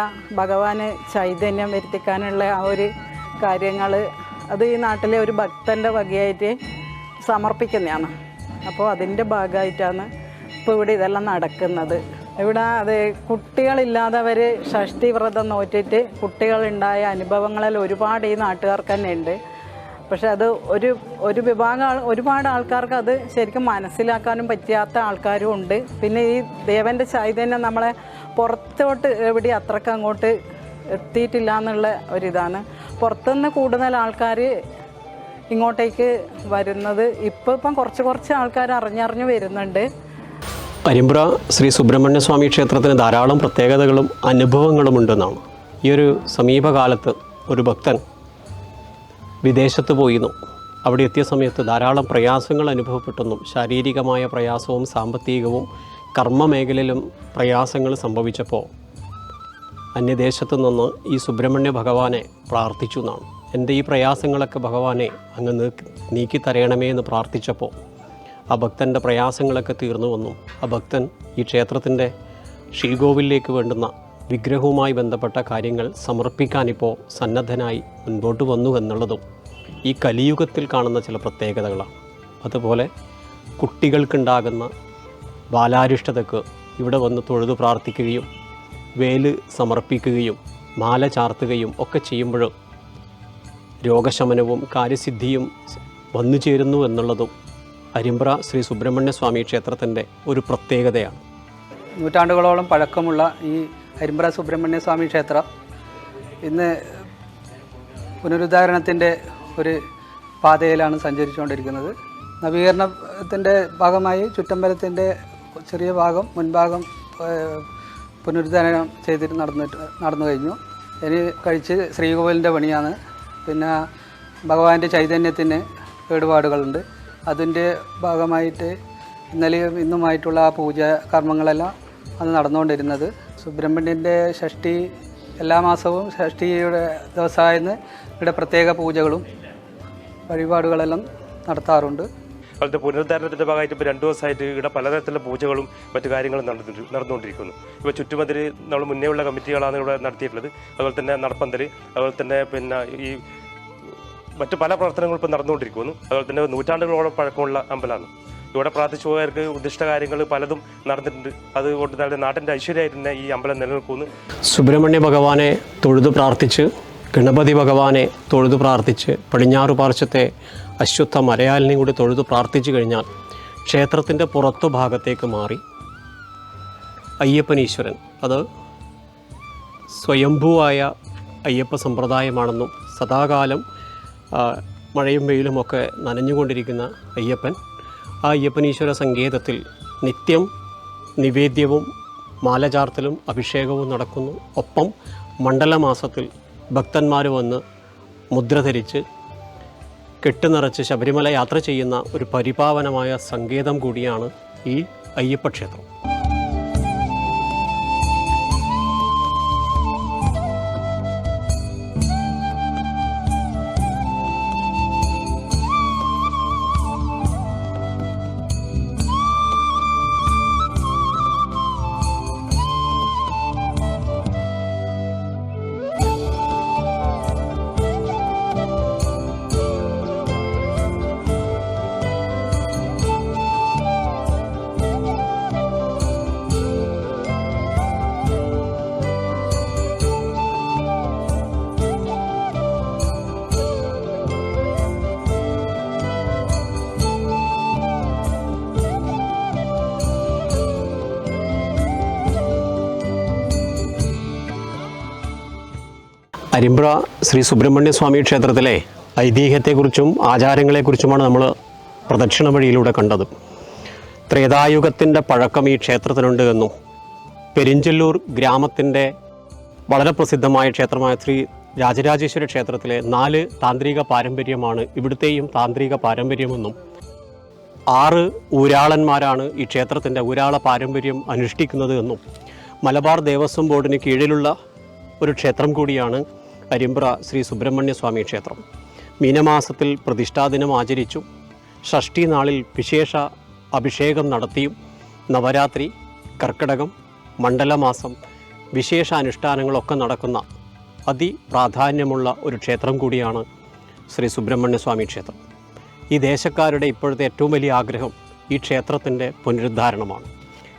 ഭഗവാന് ചൈതന്യം വരുത്തിക്കാനുള്ള ആ ഒരു കാര്യങ്ങൾ അത് ഈ നാട്ടിലെ ഒരു ഭക്തൻ്റെ വകയായിട്ട് സമർപ്പിക്കുന്നതാണ്. അപ്പോൾ അതിൻ്റെ ഭാഗമായിട്ടാണ് ഇപ്പോൾ ഇവിടെ ഇതെല്ലാം നടക്കുന്നത്. ഇവിടെ അത് കുട്ടികളില്ലാത്തവർ ഷഷ്ടി വ്രതം നോറ്റിട്ട് കുട്ടികളുണ്ടായ അനുഭവങ്ങളിൽ ഒരുപാട് ഈ നാട്ടുകാർക്ക് തന്നെ ഉണ്ട്. പക്ഷെ അത് ഒരു വിഭാഗം ഒരുപാട് ആൾക്കാർക്ക് അത് ശരിക്കും മനസ്സിലാക്കാനും പറ്റാത്ത ആൾക്കാരും ഉണ്ട്. പിന്നെ ഈ ദേവൻ്റെ ചൈതന്യം നമ്മളെ പുറത്തോട്ട് എവിടെ അത്രയ്ക്ക് അങ്ങോട്ട് എത്തിയിട്ടില്ല എന്നുള്ള ഒരിതാണ്. പുറത്തുനിന്ന് കൂടുതൽ ആൾക്കാർ ഇങ്ങോട്ടേക്ക് വരുന്നത് ഇപ്പം കുറച്ച് ആൾക്കാർ അറിഞ്ഞറിഞ്ഞ് വരുന്നുണ്ട്. അരിമ്പ്ര ശ്രീ സുബ്രഹ്മണ്യ സ്വാമി ക്ഷേത്രത്തിന് ധാരാളം പ്രത്യേകതകളും അനുഭവങ്ങളും ഉണ്ടെന്നാണ്. ഈ ഒരു സമീപകാലത്ത് ഒരു ഭക്തൻ വിദേശത്ത് പോയിരുന്നു. അവിടെ എത്തിയ സമയത്ത് ധാരാളം പ്രയാസങ്ങൾ അനുഭവപ്പെട്ടെന്നും ശാരീരികമായ പ്രയാസവും സാമ്പത്തികവും കർമ്മ മേഖലയിലും പ്രയാസങ്ങൾ സംഭവിച്ചപ്പോൾ അന്യദേശത്തു നിന്ന് ഈ സുബ്രഹ്മണ്യ ഭഗവാനെ പ്രാർത്ഥിച്ചു എന്നാണ്. എൻ്റെ ഈ പ്രയാസങ്ങളൊക്കെ ഭഗവാനെ അങ്ങ് നീക്കി തരയണമേ എന്ന് പ്രാർത്ഥിച്ചപ്പോൾ ആ ഭക്തൻ്റെ പ്രയാസങ്ങളൊക്കെ തീർന്നുവെന്നും ആ ഭക്തൻ ഈ ക്ഷേത്രത്തിൻ്റെ ശ്രീകോവിലേക്ക് വേണ്ടുന്ന വിഗ്രഹവുമായി ബന്ധപ്പെട്ട കാര്യങ്ങൾ സമർപ്പിക്കാനിപ്പോൾ സന്നദ്ധനായി മുൻപോട്ട് വന്നു എന്നുള്ളതും ഈ കലിയുഗത്തിൽ കാണുന്ന ചില പ്രത്യേകതകളാണ്. അതുപോലെ കുട്ടികൾക്കുണ്ടാകുന്ന ബാലാരിഷ്ടതയ്ക്ക് ഇവിടെ വന്ന് തൊഴുതു പ്രാർത്ഥിക്കുകയും വേല് സമർപ്പിക്കുകയും മാല ചാർത്തുകയും ഒക്കെ ചെയ്യുമ്പോൾ രോഗശമനവും കാര്യസിദ്ധിയും വന്നു ചേരുന്നു എന്നുള്ളതും അരിമ്പ്ര ശ്രീ സുബ്രഹ്മണ്യ സ്വാമി ക്ഷേത്രത്തിൻ്റെ ഒരു പ്രത്യേകതയാണ്. നൂറ്റാണ്ടുകളോളം പഴക്കമുള്ള ഈ അരിമ്പ്ര സുബ്രഹ്മണ്യ സ്വാമി ക്ഷേത്രം ഇന്ന് പുനരുദ്ധാരണത്തിൻ്റെ ഒരു പാതയിലാണ് സഞ്ചരിച്ചുകൊണ്ടിരിക്കുന്നത്. നവീകരണത്തിൻ്റെ ഭാഗമായി ചുറ്റമ്പലത്തിൻ്റെ ചെറിയ ഭാഗം മുൻഭാഗം പുനരുദ്ധാരണം ചെയ്തിട്ട് നടന്നു കഴിഞ്ഞു. ഇനി കഴിച്ച് ശ്രീകോവിലിൻ്റെ പണിയാണ്. പിന്നെ ഭഗവാന്റെ ചൈതന്യത്തിന് കേടുപാടുകളുണ്ട്. അതിൻ്റെ ഭാഗമായിട്ട് ഇന്നലെയും ഇന്നുമായിട്ടുള്ള ആ പൂജ കർമ്മങ്ങളെല്ലാം അത് നടന്നുകൊണ്ടിരുന്നത്. സുബ്രഹ്മണ്യൻ്റെ ഷഷ്ടി എല്ലാ മാസവും ഷഷ്ടിയുടെ ദിവസമായിരുന്നു ഇവിടെ പ്രത്യേക പൂജകളും വഴിപാടുകളെല്ലാം നടത്താറുണ്ട്. അതുപോലെ പുനരുദ്ധാരണത്തിൻ്റെ ഭാഗമായിട്ട് ഇപ്പോൾ 2 ദിവസമായിട്ട് ഇവിടെ പലതരത്തിലുള്ള പൂജകളും മറ്റു കാര്യങ്ങളും നടന്നുകൊണ്ടിരിക്കുന്നു. ഇപ്പോൾ ചുറ്റുമതിൽ നമ്മൾ മുന്നേയുള്ള കമ്മിറ്റികളാണ് ഇവിടെ നടത്തിയിട്ടുള്ളത്. അതുപോലെ തന്നെ നടപ്പന്തൽ, അതുപോലെ തന്നെ പിന്നെ ഈ മറ്റു പല പ്രവർത്തനങ്ങളും ഇപ്പോൾ നടന്നുകൊണ്ടിരിക്കുന്നു. അതുപോലെ തന്നെ നൂറ്റാണ്ടുകളോളം പഴക്കമുള്ള അമ്പലമാണ്. ഇവിടെ പ്രാർത്ഥിച്ചു പോയവർക്ക് ഉദ്ദിഷ്ട കാര്യങ്ങൾ പലതും നടന്നിട്ടുണ്ട്. അതുകൊണ്ട് തന്നെ നാട്ടിൻ്റെ ഐശ്വര്യമായിട്ട് തന്നെ ഈ അമ്പലം നിലനിൽക്കുന്നു. സുബ്രഹ്മണ്യ ഭഗവാനെ തൊഴുതു പ്രാർത്ഥിച്ച്, ഗണപതി ഭഗവാനെ തൊഴുതു പ്രാർത്ഥിച്ച്, പടിഞ്ഞാറ് പാർശ്വത്തെ അശ്വത്ഥ മലയാലിനെയും കൂടി തൊഴുതു പ്രാർത്ഥിച്ചു കഴിഞ്ഞാൽ ക്ഷേത്രത്തിൻ്റെ പുറത്തു ഭാഗത്തേക്ക് മാറി അയ്യപ്പനീശ്വരൻ, അത് സ്വയംഭൂവായ അയ്യപ്പ സമ്പ്രദായമാണെന്നും സദാകാലം മഴയും വെയിലുമൊക്കെ നനഞ്ഞുകൊണ്ടിരിക്കുന്ന അയ്യപ്പൻ, ആ അയ്യപ്പനീശ്വര സങ്കേതത്തിൽ നിത്യം നിവേദ്യവും മാലചാർത്തലും അഭിഷേകവും നടക്കുന്നു. ഒപ്പം മണ്ഡലമാസത്തിൽ ഭക്തന്മാർ വന്ന് മുദ്ര ധരിച്ച് കെട്ടുനിറച്ച് ശബരിമല യാത്ര ചെയ്യുന്ന ഒരു പരിപാവനമായ സങ്കേതം കൂടിയാണ് ഈ അയ്യപ്പക്ഷേത്രം. അരിമ്പ്ര ശ്രീ സുബ്രഹ്മണ്യ സ്വാമി ക്ഷേത്രത്തിലെ ഐതിഹ്യത്തെക്കുറിച്ചും ആചാരങ്ങളെക്കുറിച്ചുമാണ് നമ്മൾ പ്രദക്ഷിണ വഴിയിലൂടെ കണ്ടത്. ത്രേതായുഗത്തിൻ്റെ പഴക്കം ഈ ക്ഷേത്രത്തിനുണ്ട് എന്നും പെരിഞ്ചല്ലൂർ ഗ്രാമത്തിൻ്റെ വളരെ പ്രസിദ്ധമായ ക്ഷേത്രമായ ശ്രീ രാജരാജേശ്വര ക്ഷേത്രത്തിലെ 4 താന്ത്രിക പാരമ്പര്യമാണ് ഇവിടുത്തെയും താന്ത്രിക പാരമ്പര്യമെന്നും 6 ഊരാളന്മാരാണ് ഈ ക്ഷേത്രത്തിൻ്റെ ഊരാള പാരമ്പര്യം അനുഷ്ഠിക്കുന്നത് എന്നും മലബാർ ദേവസ്വം ബോർഡിന് കീഴിലുള്ള ഒരു ക്ഷേത്രം കൂടിയാണ് അരിമ്പ്ര ശ്രീ സുബ്രഹ്മണ്യ സ്വാമി ക്ഷേത്രം. മീനമാസത്തിൽ പ്രതിഷ്ഠാദിനം ആചരിച്ചു, ഷഷ്ഠി നാളിൽ വിശേഷ അഭിഷേകം നടത്തിയും നവരാത്രി, കർക്കിടകം, മണ്ഡലമാസം വിശേഷ അനുഷ്ഠാനങ്ങളൊക്കെ നടക്കുന്ന അതിപ്രാധാന്യമുള്ള ഒരു ക്ഷേത്രം കൂടിയാണ് ശ്രീ സുബ്രഹ്മണ്യ സ്വാമി ക്ഷേത്രം. ഈ ദേശക്കാരുടെ ഇപ്പോഴത്തെ ഏറ്റവും വലിയ ആഗ്രഹം ഈ ക്ഷേത്രത്തിൻ്റെ പുനരുദ്ധാരണമാണ്.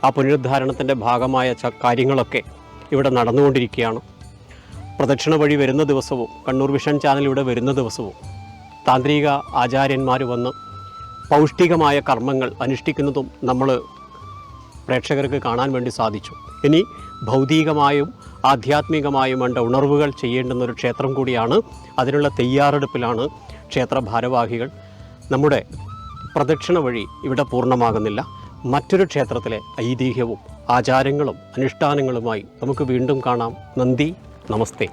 ആ പുനരുദ്ധാരണത്തിൻ്റെ ഭാഗമായ കാര്യങ്ങളൊക്കെ ഇവിടെ നടന്നുകൊണ്ടിരിക്കുകയാണ്. പ്രദക്ഷിണ വഴി വരുന്ന ദിവസവും കണ്ണൂർ വിഷൻ ചാനൽ ഇവിടെ വരുന്ന ദിവസവും താന്ത്രിക ആചാര്യന്മാർ വന്ന് പൗഷ്ടികമായ കർമ്മങ്ങൾ അനുഷ്ഠിക്കുന്നതും നമ്മൾ പ്രേക്ഷകർക്ക് കാണാൻ വേണ്ടി സാധിച്ചു. ഇനി ഭൗതികമായും ആധ്യാത്മികമായും വേണ്ട ഉണർവുകൾ ചെയ്യേണ്ടുന്ന ഒരു ക്ഷേത്രം കൂടിയാണ്. അതിനുള്ള തയ്യാറെടുപ്പിലാണ് ക്ഷേത്ര ഭാരവാഹികൾ. നമ്മുടെ പ്രദക്ഷിണ വഴി ഇവിടെ പൂർണ്ണമാകുന്നില്ല. മറ്റൊരു ക്ഷേത്രത്തിലെ ഐതിഹ്യവും ആചാരങ്ങളും അനുഷ്ഠാനങ്ങളുമായി നമുക്ക് വീണ്ടും കാണാം. നന്ദി, നമസ്തേ.